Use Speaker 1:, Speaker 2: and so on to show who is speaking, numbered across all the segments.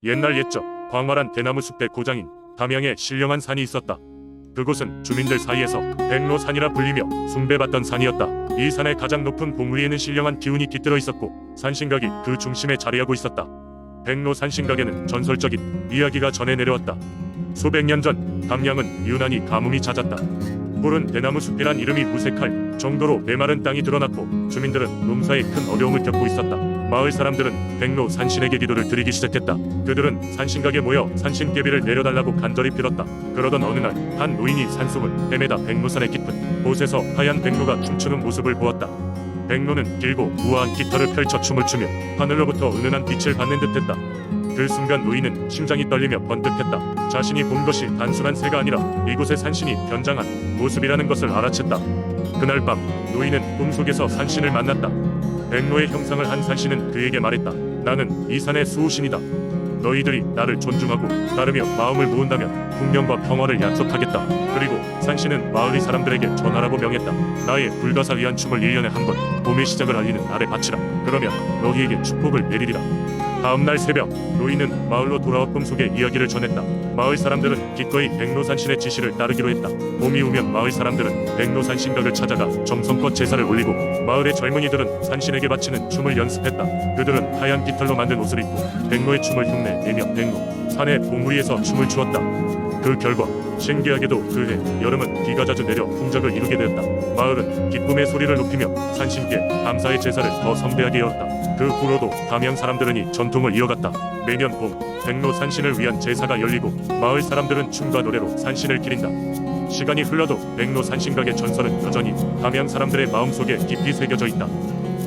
Speaker 1: 옛날 옛적 광활한 대나무 숲의 고장인 담양에 신령한 산이 있었다. 그곳은 주민들 사이에서 백로산이라 불리며 숭배받던 산이었다. 이 산의 가장 높은 봉우리에는 신령한 기운이 깃들어 있었고 산신각이 그 중심에 자리하고 있었다. 백로산신각에는 전설적인 이야기가 전해 내려왔다. 수백 년 전 담양은 유난히 가뭄이 잦았다. 푸른 대나무 숲이란 이름이 무색할 정도로 메마른 땅이 드러났고 주민들은 농사에 큰 어려움을 겪고 있었다. 마을 사람들은 백로 산신에게 기도를 드리기 시작했다. 그들은 산신각에 모여 산신개비를 내려달라고 간절히 빌었다. 그러던 어느 날 한 노인이 산속을 헤매다 백로산의 깊은 곳에서 하얀 백로가 춤추는 모습을 보았다. 백로는 길고 우아한 깃털을 펼쳐 춤을 추며 하늘로부터 은은한 빛을 받는 듯했다. 그 순간 노인은 심장이 떨리며 번뜩했다. 자신이 본 것이 단순한 새가 아니라 이곳의 산신이 변장한 모습이라는 것을 알아챘다. 그날 밤 노인은 꿈속에서 산신을 만났다. 백로의 형상을 한 산신은 그에게 말했다. 나는 이 산의 수호신이다. 너희들이 나를 존중하고 따르며 마음을 모은다면 풍년과 평화를 약속하겠다. 그리고 산신은 마을의 사람들에게 전하라고 명했다. 나의 불가사의한 춤을 1년에 한 번 봄의 시작을 알리는 날에 바치라. 그러면 너희에게 축복을 내리리라. 다음날 새벽 노인은 마을로 돌아와 꿈속의 이야기를 전했다. 마을 사람들은 기꺼이 백로산신의 지시를 따르기로 했다. 봄이 오면 마을 사람들은 백로산신각을 찾아가 정성껏 제사를 올리고 마을의 젊은이들은 산신에게 바치는 춤을 연습했다. 그들은 하얀 깃털로 만든 옷을 입고 백로의 춤을 흉내내며 백로 산의 봉우리에서 춤을 추었다. 그 결과 신기하게도 그해 여름은 비가 자주 내려 풍작을 이루게 되었다. 마을은 기쁨의 소리를 높이며 산신께 감사의 제사를 더 성대하게 열었다. 그 후로도 담양 사람들은 이 전통을 이어갔다. 매년 봄 백로 산신을 위한 제사가 열리고 마을 사람들은 춤과 노래로 산신을 기린다. 시간이 흘러도 백로 산신각의 전설은 여전히 담양 사람들의 마음속에 깊이 새겨져 있다.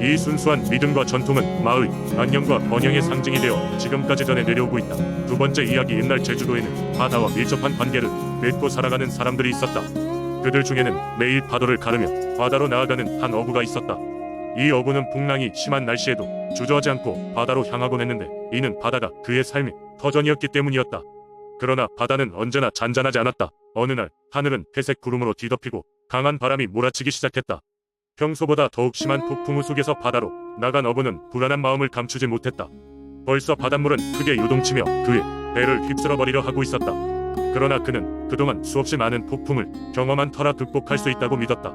Speaker 1: 이 순수한 믿음과 전통은 마을의 안녕과 번영의 상징이 되어 지금까지 전해 내려오고 있다. 두 번째 이야기. 옛날 제주도에는 바다와 밀접한 관계를 맺고 살아가는 사람들이 있었다. 그들 중에는 매일 파도를 가르며 바다로 나아가는 한 어부가 있었다. 이 어부는 풍랑이 심한 날씨에도 주저하지 않고 바다로 향하곤 했는데 이는 바다가 그의 삶의 터전이었기 때문이었다. 그러나 바다는 언제나 잔잔하지 않았다. 어느 날 하늘은 회색 구름으로 뒤덮이고 강한 바람이 몰아치기 시작했다. 평소보다 더욱 심한 폭풍우 속에서 바다로 나간 어부는 불안한 마음을 감추지 못했다. 벌써 바닷물은 크게 요동치며 그의 배를 휩쓸어버리려 하고 있었다. 그러나 그는 그동안 수없이 많은 폭풍을 경험한 터라 극복할 수 있다고 믿었다.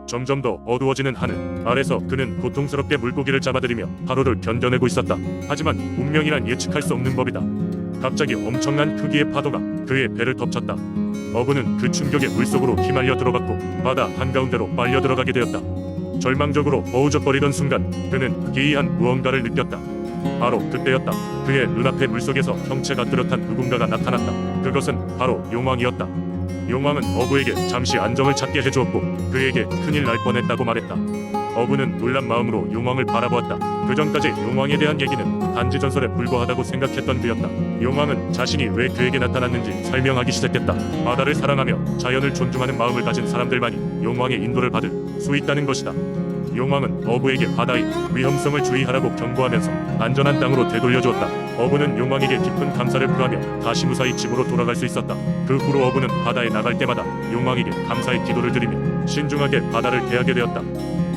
Speaker 1: 점점 더 어두워지는 하늘 아래서 그는 고통스럽게 물고기를 잡아들이며 하루를 견뎌내고 있었다. 하지만 운명이란 예측할 수 없는 법이다. 갑자기 엄청난 크기의 파도가 그의 배를 덮쳤다. 어부는 그 충격에 물속으로 휘말려 들어갔고 바다 한가운데로 빨려 들어가게 되었다. 절망적으로 어우적거리던 순간 그는 기이한 무언가를 느꼈다. 바로 그때였다. 그의 눈앞에 물속에서 형체가 뚜렷한 누군가가 나타났다. 그것은 바로 용왕이었다. 용왕은 어부에게 잠시 안정을 찾게 해주었고 그에게 큰일 날 뻔했다고 말했다. 어부는 놀란 마음으로 용왕을 바라보았다. 그전까지 용왕에 대한 얘기는 단지 전설에 불과하다고 생각했던 그였다. 용왕은 자신이 왜 그에게 나타났는지 설명하기 시작했다. 바다를 사랑하며 자연을 존중하는 마음을 가진 사람들만이 용왕의 인도를 받을 수 있다는 것이다. 용왕은 어부에게 바다의 위험성을 주의하라고 경고하면서 안전한 땅으로 되돌려주었다. 어부는 용왕에게 깊은 감사를 표하며 다시 무사히 집으로 돌아갈 수 있었다. 그 후로 어부는 바다에 나갈 때마다 용왕에게 감사의 기도를 드리며 신중하게 바다를 대하게 되었다.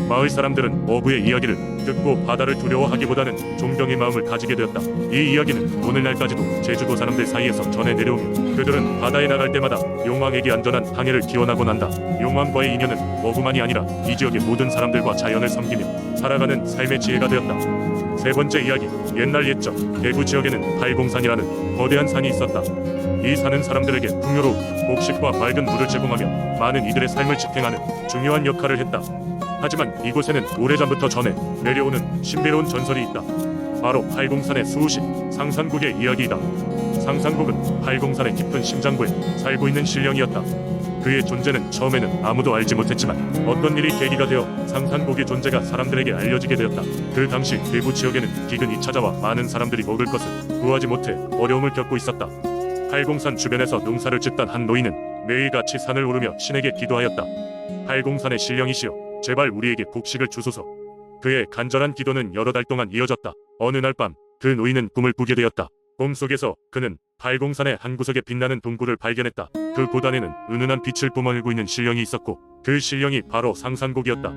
Speaker 1: 마을 사람들은 어부의 이야기를 듣고 바다를 두려워하기보다는 존경의 마음을 가지게 되었다. 이 이야기는 오늘날까지도 제주도 사람들 사이에서 전해 내려오며 그들은 바다에 나갈 때마다 용왕에게 안전한 항해를 기원하곤 한다. 용왕과의 인연은 어부만이 아니라 이 지역의 모든 사람들과 자연을 섬기며 살아가는 삶의 지혜가 되었다. 세 번째 이야기. 옛날 옛적 대구 지역에는 팔공산이라는 거대한 산이 있었다. 이 산은 사람들에게 풍요로운 곡식과 맑은 물을 제공하며 많은 이들의 삶을 지탱하는 중요한 역할을 했다. 하지만 이곳에는 오래전부터 전해 내려오는 신비로운 전설이 있다. 바로 팔공산의 수호신 상산곡의 이야기이다. 상산곡은 팔공산의 깊은 심장부에 살고 있는 신령이었다. 그의 존재는 처음에는 아무도 알지 못했지만 어떤 일이 계기가 되어 상산곡의 존재가 사람들에게 알려지게 되었다. 그 당시 대구 지역에는 기근이 찾아와 많은 사람들이 먹을 것을 구하지 못해 어려움을 겪고 있었다. 팔공산 주변에서 농사를 짓던 한 노인은 매일같이 산을 오르며 신에게 기도하였다. 팔공산의 신령이시여, 제발 우리에게 곡식을 주소서. 그의 간절한 기도는 여러 달 동안 이어졌다. 어느 날 밤 그 노인은 꿈을 꾸게 되었다. 꿈속에서 그는 팔공산의 한 구석에 빛나는 동굴을 발견했다. 그 고단에는 은은한 빛을 뿜어내고 있는 신령이 있었고 그 신령이 바로 상산곡이었다.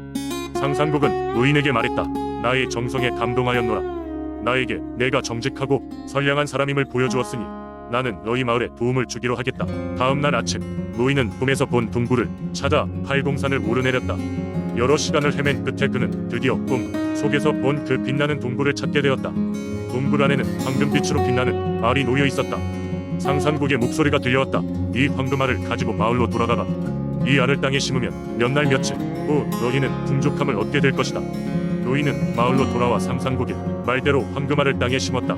Speaker 1: 상산곡은 노인에게 말했다. 나의 정성에 감동하였노라. 나에게 내가 정직하고 선량한 사람임을 보여주었으니 나는 너희 마을에 도움을 주기로 하겠다. 다음 날 아침 노인은 꿈에서 본 동굴을 찾아 팔공산을 오르내렸다. 여러 시간을 헤맨 끝에 그는 드디어 꿈 속에서 본 그 빛나는 동굴을 찾게 되었다. 동굴 안에는 황금빛으로 빛나는 알이 놓여 있었다. 상상국의 목소리가 들려왔다. 이 황금알을 가지고 마을로 돌아가라. 이 알을 땅에 심으면 몇 날 며칠 후 너희는 풍족함을 얻게 될 것이다. 노인은 마을로 돌아와 상상국의 말대로 황금알을 땅에 심었다.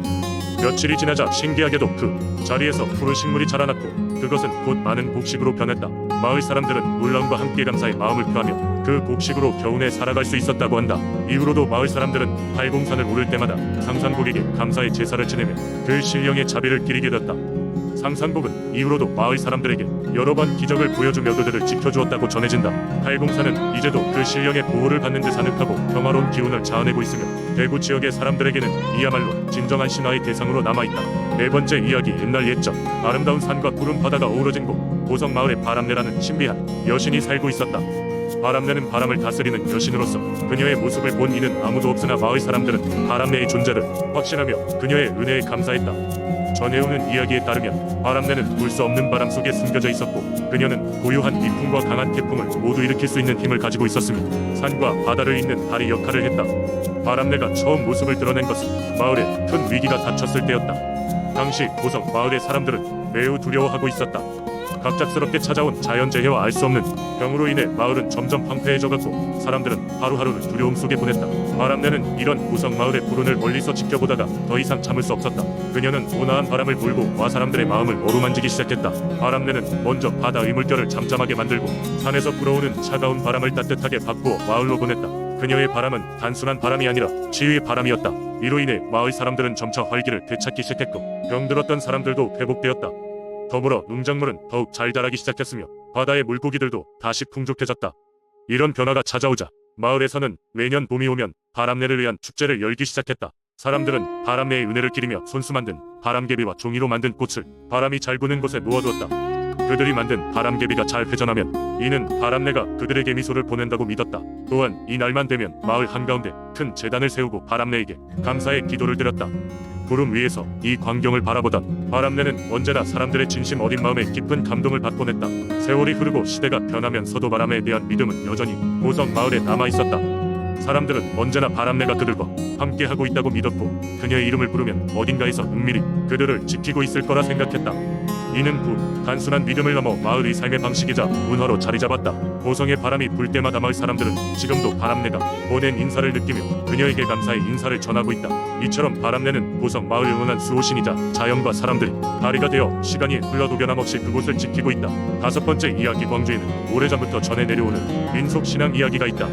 Speaker 1: 며칠이 지나자 신기하게도 그 자리에서 푸른 식물이 자라났고 그것은 곧 많은 곡식으로 변했다. 마을 사람들은 놀라움과 함께 감사의 마음을 표하며 그 곡식으로 겨우내 살아갈 수 있었다고 한다. 이후로도 마을 사람들은 팔공산을 오를 때마다 상상국에게 감사의 제사를 지내며 그 신령의 자비를 기리게 됐다. 상상국은 이후로도 마을 사람들에게 여러 번 기적을 보여주며 그들을 지켜주었다고 전해진다. 팔공산은 이제도 그 신령의 보호를 받는 듯 아늑하고 평화로운 기운을 자아내고 있으며 대구 지역의 사람들에게는 이야말로 진정한 신화의 대상으로 남아있다. 네 번째 이야기. 옛날 옛적 아름다운 산과 푸른 바다가 어우러진 곳 보성마을에 바람내라는 신비한 여신이 살고 있었다. 바람내는 바람을 다스리는 여신으로서 그녀의 모습을 본 이는 아무도 없으나 마을 사람들은 바람내의 존재를 확신하며 그녀의 은혜에 감사했다. 전해오는 이야기에 따르면 바람내는 물 수 없는 바람 속에 숨겨져 있었고 그녀는 고유한 미풍과 강한 태풍을 모두 일으킬 수 있는 힘을 가지고 있었으며 산과 바다를 잇는 다리 역할을 했다. 바람내가 처음 모습을 드러낸 것은 마을에 큰 위기가 닥쳤을 때였다. 당시 보성 마을의 사람들은 매우 두려워하고 있었다. 갑작스럽게 찾아온 자연재해와 알 수 없는 병으로 인해 마을은 점점 황폐해져갔고 사람들은 하루하루를 두려움 속에 보냈다. 바람내는 이런 보성 마을의 불운을 멀리서 지켜보다가 더 이상 참을 수 없었다. 그녀는 온화한 바람을 몰고 와 사람들의 마음을 어루만지기 시작했다. 바람내는 먼저 바다의 물결을 잠잠하게 만들고 산에서 불어오는 차가운 바람을 따뜻하게 바꾸어 마을로 보냈다. 그녀의 바람은 단순한 바람이 아니라 치유의 바람이었다. 이로 인해 마을 사람들은 점차 활기를 되찾기 시작했고 병들었던 사람들도 회복되었다. 더불어 농작물은 더욱 잘 자라기 시작했으며 바다의 물고기들도 다시 풍족해졌다. 이런 변화가 찾아오자 마을에서는 매년 봄이 오면 바람내를 위한 축제를 열기 시작했다. 사람들은 바람내의 은혜를 기리며 손수 만든 바람개비와 종이로 만든 꽃을 바람이 잘 부는 곳에 놓아두었다. 그들이 만든 바람개비가 잘 회전하면 이는 바람내가 그들에게 미소를 보낸다고 믿었다. 또한 이 날만 되면 마을 한가운데 큰 제단을 세우고 바람내에게 감사의 기도를 드렸다. 구름 위에서 이 광경을 바라보던 바람내는 언제나 사람들의 진심 어린 마음에 깊은 감동을 받곤 했다. 세월이 흐르고 시대가 변하면서도 바람에 대한 믿음은 여전히 보성 마을에 남아있었다. 사람들은 언제나 바람내가 그들과 함께하고 있다고 믿었고 그녀의 이름을 부르면 어딘가에서 은밀히 그들을 지키고 있을 거라 생각했다. 이는 단순한 믿음을 넘어 마을의 삶의 방식이자 문화로 자리 잡았다. 보성의 바람이 불 때마다 마을 사람들은 지금도 바람내가 보낸 인사를 느끼며 그녀에게 감사의 인사를 전하고 있다. 이처럼 바람내는 보성 마을을 응원한 수호신이자 자연과 사람들이 다리가 되어 시간이 흘러도 변함없이 그곳을 지키고 있다. 다섯 번째 이야기. 광주에는 오래전부터 전해 내려오는 민속신앙 이야기가 있다.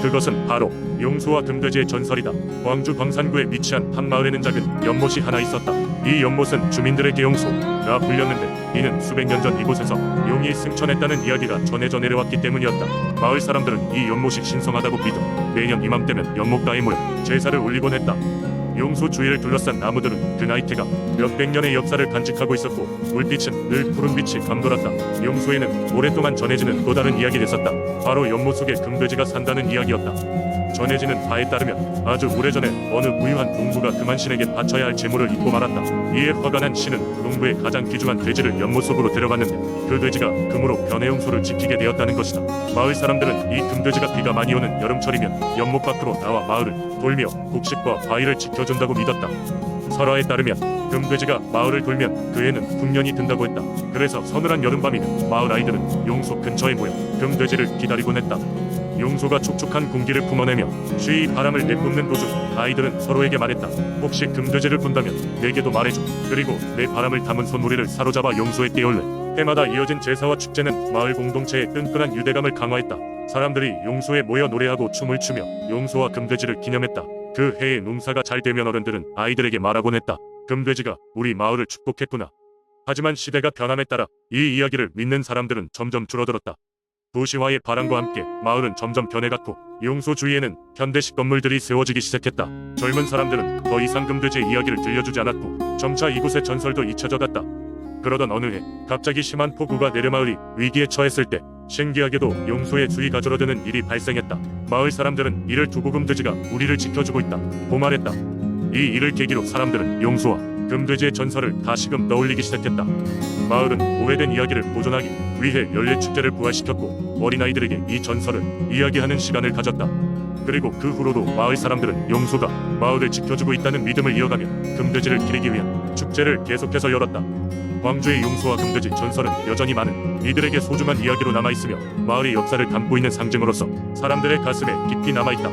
Speaker 1: 그것은 바로 용소와 금돼지의 전설이다. 광주 광산구에 위치한 한 마을에는 작은 연못이 하나 있었다. 이 연못은 주민들에게 용소가 불렸는데 이는 수백 년 전 이곳에서 용이 승천했다는 이야기가 전해져 내려왔기 때문이었다. 마을 사람들은 이 연못이 신성하다고 믿어 매년 이맘때면 연못가에 모여 제사를 올리곤 했다. 용소 주위를 둘러싼 나무들은 그 나이테가 몇백 년의 역사를 간직하고 있었고 물빛은 늘 푸른빛이 감돌았다. 용소에는 오랫동안 전해지는 또 다른 이야기가 있었다. 바로 연못 속에 금돼지가 산다는 이야기였다. 전해지는 바에 따르면 아주 오래전에 어느 부유한 농부가 그만 신에게 바쳐야 할 재물을 잊고 말았다. 이에 화가 난 신은 농부의 가장 귀중한 돼지를 연못 속으로 데려갔는데 그 돼지가 금으로 변해 용소를 지키게 되었다는 것이다. 마을 사람들은 이 금돼지가 비가 많이 오는 여름철이면 연못 밖으로 나와 마을을 돌며 곡식과 과일을 지켜준다고 믿었다. 설화에 따르면 금돼지가 마을을 돌면 그 해는 풍년이 든다고 했다. 그래서 서늘한 여름밤이면 마을 아이들은 용소 근처에 모여 금돼지를 기다리곤 했다. 용소가 촉촉한 공기를 품어내며 쉬이 바람을 내뿜는 도중 아이들은 서로에게 말했다. 혹시 금돼지를 본다면 내게도 말해줘. 그리고 내 바람을 담은 손무리를 사로잡아 용소에 띄울래. 해마다 이어진 제사와 축제는 마을 공동체의 끈끈한 유대감을 강화했다. 사람들이 용소에 모여 노래하고 춤을 추며 용소와 금돼지를 기념했다. 그 해에 농사가 잘 되면 어른들은 아이들에게 말하곤 했다. 금돼지가 우리 마을을 축복했구나. 하지만 시대가 변함에 따라 이 이야기를 믿는 사람들은 점점 줄어들었다. 도시화의 바람과 함께 마을은 점점 변해갔고 용소 주위에는 현대식 건물들이 세워지기 시작했다. 젊은 사람들은 더 이상 금돼지의 이야기를 들려주지 않았고 점차 이곳의 전설도 잊혀져 갔다. 그러던 어느 해 갑자기 심한 폭우가 내려 마을이 위기에 처했을 때 신기하게도 용소의 수위가 줄어드는 일이 발생했다. 마을 사람들은 이를 두고 금돼지가 우리를 지켜주고 있다 고 말했다. 이 일을 계기로 사람들은 용수와 금돼지의 전설을 다시금 떠올리기 시작했다. 마을은 오래된 이야기를 보존하기 위해 연례축제를 부활시켰고 어린아이들에게 이 전설을 이야기하는 시간을 가졌다. 그리고 그 후로도 마을 사람들은 용수가 마을을 지켜주고 있다는 믿음을 이어가며 금돼지를 기리기 위한 축제를 계속해서 열었다. 광주의 용수와 금돼지 전설은 여전히 많은 이들에게 소중한 이야기로 남아있으며 마을의 역사를 담고 있는 상징으로서 사람들의 가슴에 깊이 남아있다.